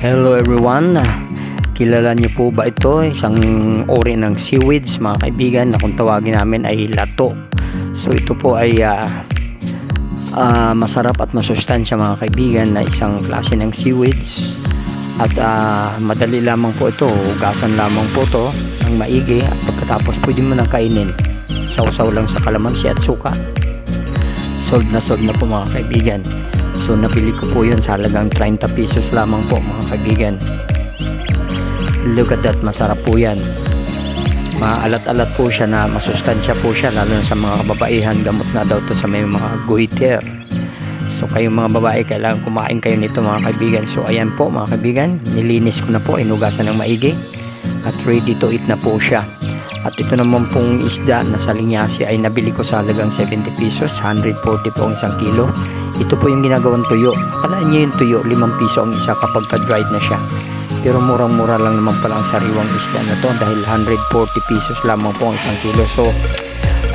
Hello everyone, kilala niyo po ba ito? Isang uri ng seaweeds mga kaibigan na kung tawagin namin ay lato. So ito po ay masarap at masustansya mga kaibigan na isang klase ng seaweeds. At madali lamang po ito, hugasan lamang po ito ng maigi at pagkatapos pwede mo nang kainin. Sausaw lang sa kalamansi at suka. Sold na po mga kaibigan. So nabili ko po yun sa halagang 30 pesos lamang po mga kaibigan. Look at that, masarap po yan. Maalat-alat po siya na masustansya po siya, lalo na sa mga kababaihan. Gamot na daw to sa may mga goiter. So kayong mga babae, kailangan kumain kayo nito mga kaibigan. So ayan po mga kaibigan, nilinis ko na po, inugasan ng maigi at ready to eat na po siya. At ito naman pong isda na salinyasi ay nabili ko sa halagang 70 pesos, 140 po ang isang kilo. Ito po yung ginagawang tuyo. Akalaan nyo yung tuyo, 5 piso ang isa kapag ka-dried na siya. Pero murang-mura lang naman pala ang sariwang isda na to dahil 140 pesos lamang po ang isang kilo. So,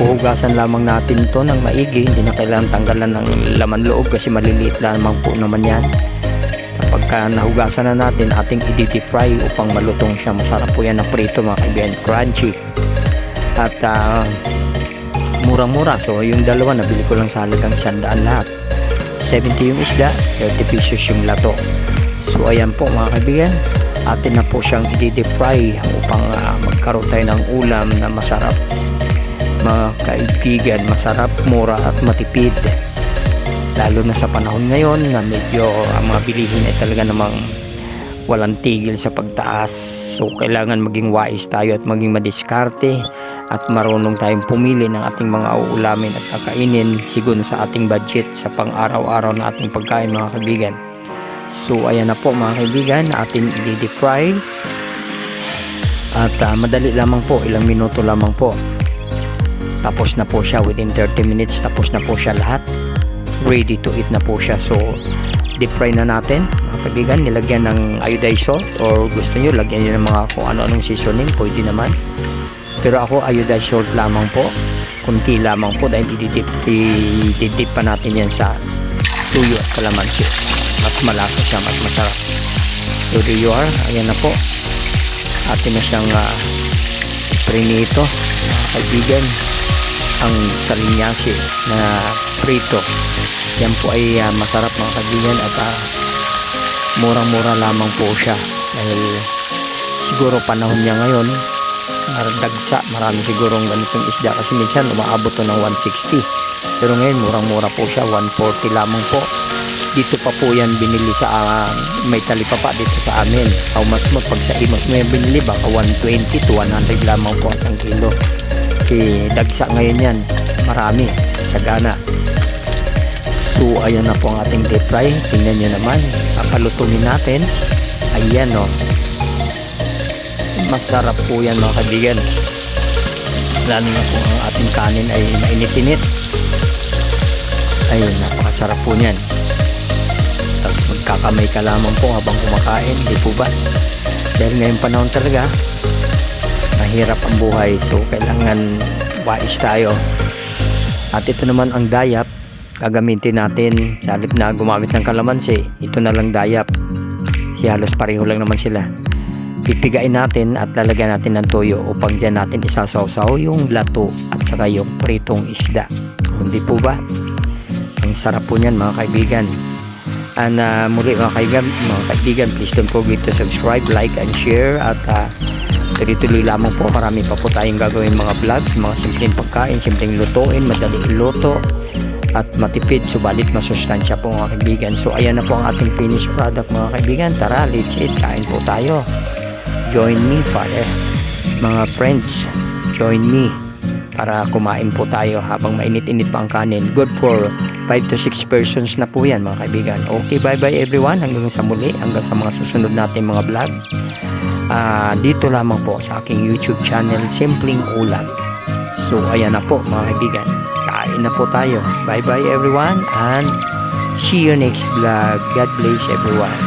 uhugasan lamang natin to ng maigi. Hindi na kailangan tanggalan ng laman loob kasi maliliit lamang po naman yan. Kapag nahugasan na natin, ating i-deep fry upang malutong siya. Masarap po yan na prito mga kaibigan, crunchy. At murang-mura. So, yung dalawa nabili ko lang sa halagang 100 lahat. 70 yung isda, 30 pesos yung lato. So ayan po mga kaibigan, atin na po siyang i-deep fry upang magkaroon tayo ng ulam na masarap mga kaibigan, masarap, mura at matipid, lalo na sa panahon ngayon na medyo ang mga bilihin ay talaga namang walang tigil sa pagtaas. So kailangan maging wise tayo at maging madiskarte at marunong tayong pumili ng ating mga uulamin at kakainin sigun sa ating budget sa pang-araw-araw na ating pagkain mga kaibigan. So ayan na po mga kaibigan, ating i-deep fry at madali lamang po, ilang minuto lamang po, tapos na po siya. Within 30 minutes tapos na po siya lahat, ready to eat na po siya. So deep fry na natin mga kaibigan, nilagyan ng iodized salt or gusto nyo lagyan nyo ng mga kung ano-anong seasoning, pwede naman. Pero ako iodized salt lamang po, kunti lamang po dahil i-dip pa natin yan sa tuyo at kalamansi. Mas malasa siya, mas masarap. So there you are, ayan na po, atin na siyang prinito mga kaibigan, ang salinyasi na prito. Yan po ay masarap mga kaibigan at murang-mura lamang po siya dahil siguro panahon niya ngayon dagsa, marami sigurong ganitong isda kasi minsan umaabot to ng 160, pero ngayon murang-mura po siya, 140 lamang po. Dito pa po yan binili sa may talipapa dito sa amin. How much mo pag sa Imos mo yan binili, baka 120 to 100 lamang po ang kilo. Kasi dagsa ngayon yan, marami, sagana. So ayan na po ang ating deep fry. Tingnan nyo naman, papalutungin natin. Ayan o, masarap po yan mga kaibigan, lalo na po ang ating kanin ay mainit-init. Ayun, napakasarap po niyan. Tapos magkakamay ka lamang po habang kumakain, di po ba? Dahil ngayong panahon talaga mahirap ang buhay, so kailangan wais tayo. At ito naman ang dayap, gagamitin natin sa halip na gumamit ng kalamansi. Ito na lang dayap, si halos pareho lang naman sila. Pipigain natin at lalagyan natin ng toyo upang dyan natin isasawsaw yung lato at saka yung pritong isda. Hindi po ba? Ang sarap po niyan mga kaibigan. And muli mga kaibigan, please don't forget to subscribe, like and share. At tuloy-tuloy lamang po, marami pa po tayong gagawin mga vlogs, mga simpleng pagkain, simpleng lutuin, madaling luto at matipid, subalit masustansya po mga kaibigan. So ayan na po ang ating finished product mga kaibigan. Tara, let's eat, kain po tayo. Join me, Father. Mga friends, join me para kumain po tayo habang mainit-init pa ang kanin. Good for 5 to 6 persons na po yan mga kaibigan. Okay, bye-bye everyone. Hanggang sa muli, hanggang sa mga susunod natin mga vlog. Dito lamang po sa aking YouTube channel, Simpleng Ulam. So, ayan na po mga kaibigan. Kain na po tayo. Bye-bye everyone and see you next vlog. God bless everyone.